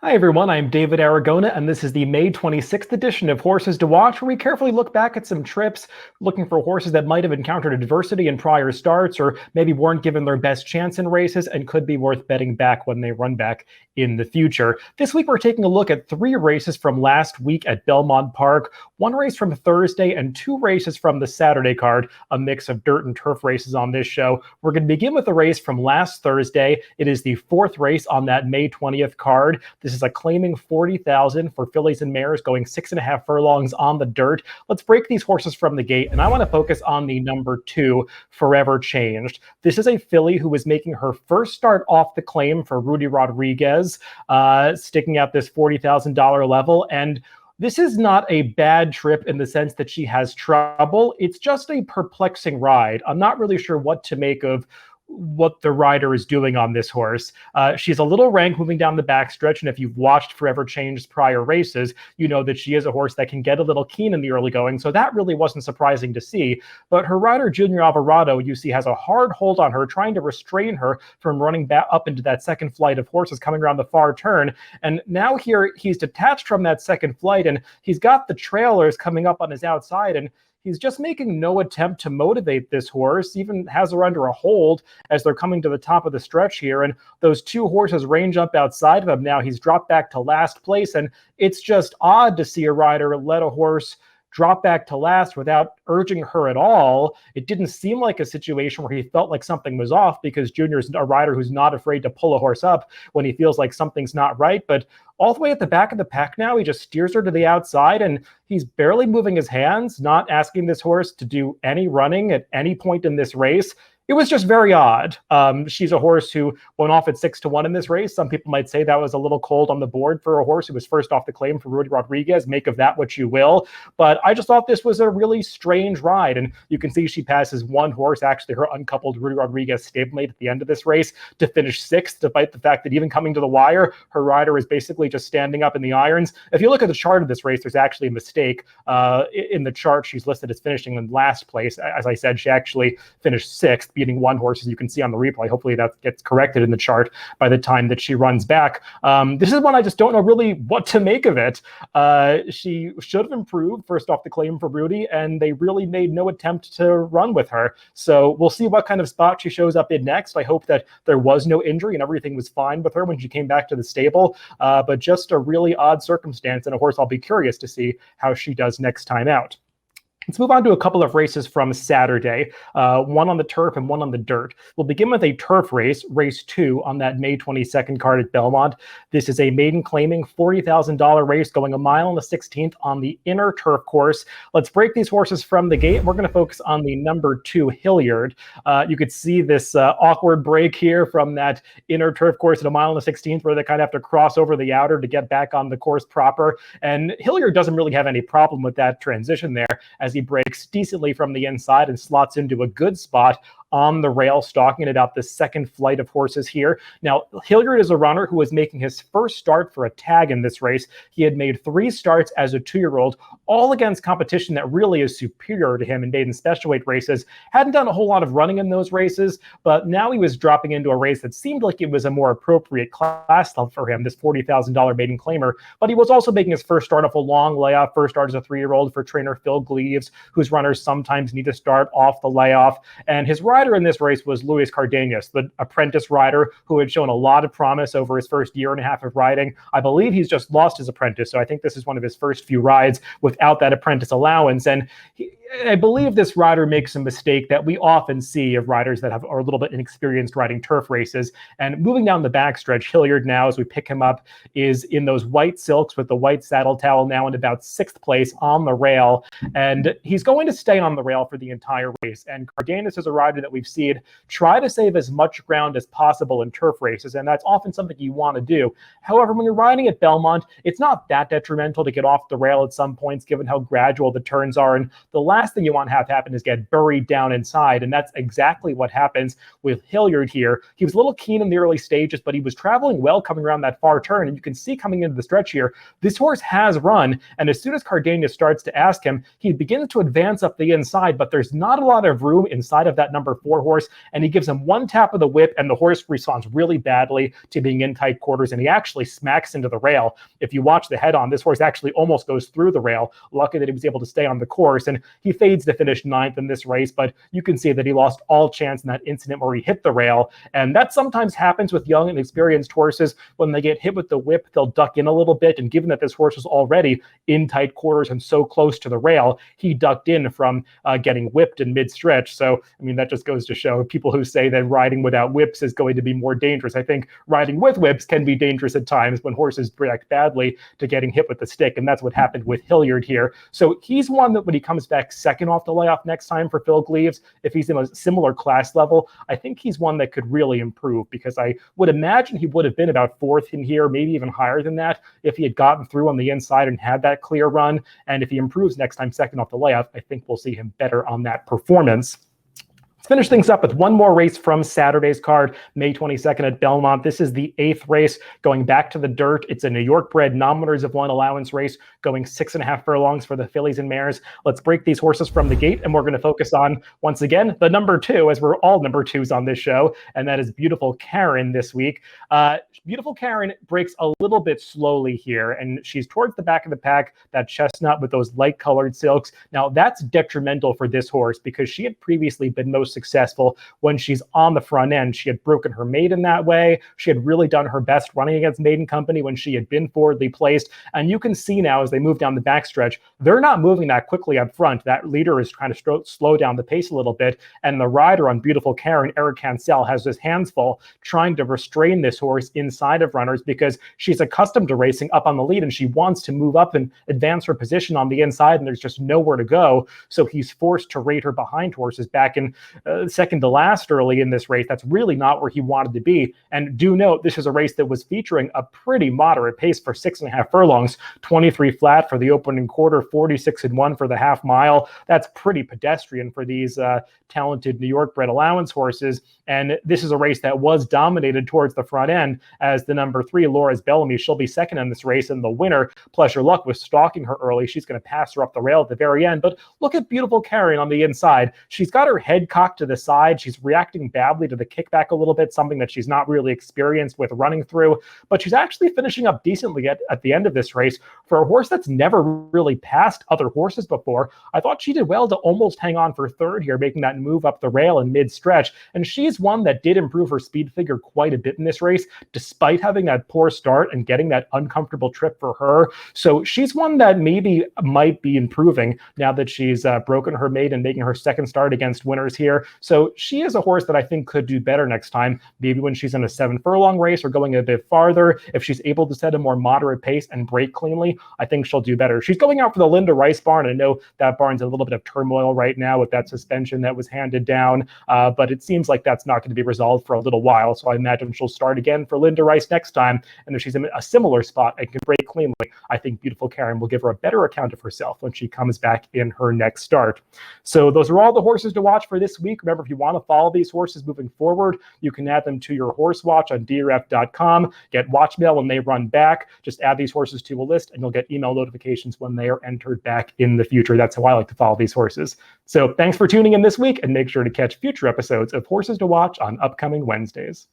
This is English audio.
Hi everyone, I'm David Aragona, and this is the May 26th edition of Horses to Watch, where we carefully look back at some trips, looking for horses that might have encountered adversity in prior starts, or maybe weren't given their best chance in races and could be worth betting back when they run back in the future. This week we're taking a look at 3 races from last week at Belmont Park, 1 race from Thursday, and 2 races from the Saturday card, a mix of dirt and turf races on this show. We're going to begin with the race from last Thursday. It is the 4th race on that May 20th card. This is a claiming 40,000 for fillies and mares going 6.5 furlongs on the dirt. Let's break these horses from the gate, and I want to focus on the number 2, Forever Changed. This is a filly who was making her first start off the claim for Rudy Rodriguez, sticking at this $40,000 level, and this is not a bad trip in the sense that she has trouble. It's just a perplexing ride. I'm not really sure what to make of what the rider is doing on this horse. She's a little rank moving down the backstretch, and if you've watched Forever Changed's prior races, you know that she is a horse that can get a little keen in the early going, so that really wasn't surprising to see. But her rider, Junior Alvarado, you see, has a hard hold on her, trying to restrain her from running back up into that second flight of horses coming around the far turn. And now here he's detached from that second flight, and he's got the trailers coming up on his outside, and he's just making no attempt to motivate this horse, even has her under a hold as they're coming to the top of the stretch here. And those 2 horses range up outside of him. Now he's dropped back to last place, and it's just odd to see a rider let a horse drop back to last without urging her at all. It didn't seem like a situation where he felt like something was off, because Junior's a rider who's not afraid to pull a horse up when he feels like something's not right. But all the way at the back of the pack now, he just steers her to the outside, and he's barely moving his hands, not asking this horse to do any running at any point in this race. It was just very odd. She's a horse who went off at 6-1 in this race. Some people might say that was a little cold on the board for a horse who was first off the claim for Rudy Rodriguez. Make of that what you will. But I just thought this was a really strange ride. And you can see she passes 1 horse, actually her uncoupled Rudy Rodriguez stablemate at the end of this race, to finish 6th, despite the fact that even coming to the wire, her rider is basically just standing up in the irons. If you look at the chart of this race, there's actually a mistake. In the chart, she's listed as finishing in last place. As I said, she actually finished 6th, beating 1 horse, as you can see on the replay. Hopefully that gets corrected in the chart by the time that she runs back. This is one I just don't know really what to make of it. She should have improved first off the claim for Rudy, and they really made no attempt to run with her. So we'll see what kind of spot she shows up in next. I hope that there was no injury and everything was fine with her when she came back to the stable. But just a really odd circumstance, and a horse I'll be curious to see how she does next time out. Let's move on to a couple of races from Saturday, 1 on the turf and 1 on the dirt. We'll begin with a turf race, race 2 on that May 22nd card at Belmont. This is a maiden claiming $40,000 race going 1 mile and a 16th on the inner turf course. Let's break these horses from the gate. We're going to focus on the number 2, Hilliard. You could see this awkward break here from that inner turf course at 1 mile and a 16th, where they kind of have to cross over the outer to get back on the course proper. And Hilliard doesn't really have any problem with that transition there, as he breaks decently from the inside and slots into a good spot on the rail, stalking it out the second flight of horses here. Now, Hilliard is a runner who was making his first start for a tag in this race. He had made 3 starts as a 2-year-old, all against competition that really is superior to him in maiden special weight races. Hadn't done a whole lot of running in those races, but now he was dropping into a race that seemed like it was a more appropriate class level for him, this $40,000 maiden claimer. But he was also making his first start off a long layoff, first start as a 3-year-old for trainer Phil Gleaves, whose runners sometimes need to start off the layoff. And his rider in this race was Luis Cardenas, the apprentice rider who had shown a lot of promise over his first 1.5 years of riding. I believe he's just lost his apprentice, so I think this is one of his first few rides without that apprentice allowance. And I believe this rider makes a mistake that we often see of riders that are a little bit inexperienced riding turf races. And moving down the backstretch, Hilliard now, as we pick him up, is in those white silks with the white saddle towel, now in about 6th place on the rail. And he's going to stay on the rail for the entire race. And Cardenas is a rider that we've seen try to save as much ground as possible in turf races, and that's often something you want to do. However, when you're riding at Belmont, it's not that detrimental to get off the rail at some points, given how gradual the turns are. And the last last thing you want to have happen is get buried down inside, and that's exactly what happens with Hilliard here. He was a little keen in the early stages, but he was traveling well coming around that far turn, and you can see coming into the stretch here, this horse has run, and as soon as Cardenas starts to ask him, he begins to advance up the inside, but there's not a lot of room inside of that number 4 horse, and he gives him one tap of the whip, and the horse responds really badly to being in tight quarters, and he actually smacks into the rail. If you watch the head on, this horse actually almost goes through the rail. Lucky that he was able to stay on the course, and he fades to finish 9th in this race, but you can see that he lost all chance in that incident where he hit the rail, and that sometimes happens with young and experienced horses. When they get hit with the whip, they'll duck in a little bit, and given that this horse was already in tight quarters and so close to the rail, he ducked in from getting whipped in mid-stretch. So, I mean, that just goes to show people who say that riding without whips is going to be more dangerous. I think riding with whips can be dangerous at times when horses react badly to getting hit with the stick, and that's what happened with Hilliard here. So he's one that when he comes back second off the layoff next time for Phil Gleaves, if he's in a similar class level, I think he's one that could really improve, because I would imagine he would have been about 4th in here, maybe even higher than that, if he had gotten through on the inside and had that clear run. And if he improves next time second off the layoff, I think we'll see him better on that performance. Let's finish things up with one more race from Saturday's card, May 22nd at Belmont. This is the 8th race going back to the dirt. It's a New York bred non-winners of one allowance race going 6.5 furlongs for the fillies and mares. Let's break these horses from the gate, and we're going to focus on, once again, the number 2, as we're all number 2s on this show, and that is Beautiful Karen this week. Beautiful Karen breaks a little bit slowly here, and she's towards the back of the pack, that chestnut with those light colored silks. Now, that's detrimental for this horse because she had previously been most successful when she's on the front end. She had broken her maiden that way. She had really done her best running against Maiden Company when she had been forwardly placed. And you can see now as they move down the backstretch, they're not moving that quickly up front. That leader is trying to slow down the pace a little bit. And the rider on Beautiful Karen, Eric Cancel, has his hands full trying to restrain this horse inside of runners because she's accustomed to racing up on the lead and she wants to move up and advance her position on the inside, and there's just nowhere to go. So he's forced to rate her behind horses back in second to last early in this race. That's really not where he wanted to be. And do note, this is a race that was featuring a pretty moderate pace for 6.5 furlongs, 23 flat for the opening quarter, 46-1 for the half mile. That's pretty pedestrian for these talented New York bred allowance horses. And this is a race that was dominated towards the front end as the number 3, Laura's Bellamy. She'll be second in this race, and the winner, Pleasure Luck, was stalking her early. She's going to pass her up the rail at the very end. But look at Beautiful Karen on the inside. She's got her head cocked to the side. She's reacting badly to the kickback a little bit, something that she's not really experienced with running through. But she's actually finishing up decently at the end of this race. For a horse that's never really passed other horses before, I thought she did well to almost hang on for third here, making that move up the rail in mid-stretch. And she's one that did improve her speed figure quite a bit in this race, despite having that poor start and getting that uncomfortable trip for her. So she's one that maybe might be improving now that she's broken her maiden, making her second start against winners here. So she is a horse that I think could do better next time, maybe when she's in a 7 furlong race or going a bit farther. If she's able to set a more moderate pace and break cleanly, I think she'll do better. She's going out for the Linda Rice barn. I know that barn's in a little bit of turmoil right now with that suspension that was handed down, but it seems like that's not going to be resolved for a little while. So I imagine she'll start again for Linda Rice next time. And if she's in a similar spot and can break cleanly, I think Beautiful Karen will give her a better account of herself when she comes back in her next start. So those are all the horses to watch for this week. Remember, if you want to follow these horses moving forward, you can add them to your horse watch on DRF.com. Get watch mail when they run back. Just add these horses to a list and you'll get email notifications when they are entered back in the future. That's how I like to follow these horses. So thanks for tuning in this week, and make sure to catch future episodes of Horses to Watch on upcoming Wednesdays.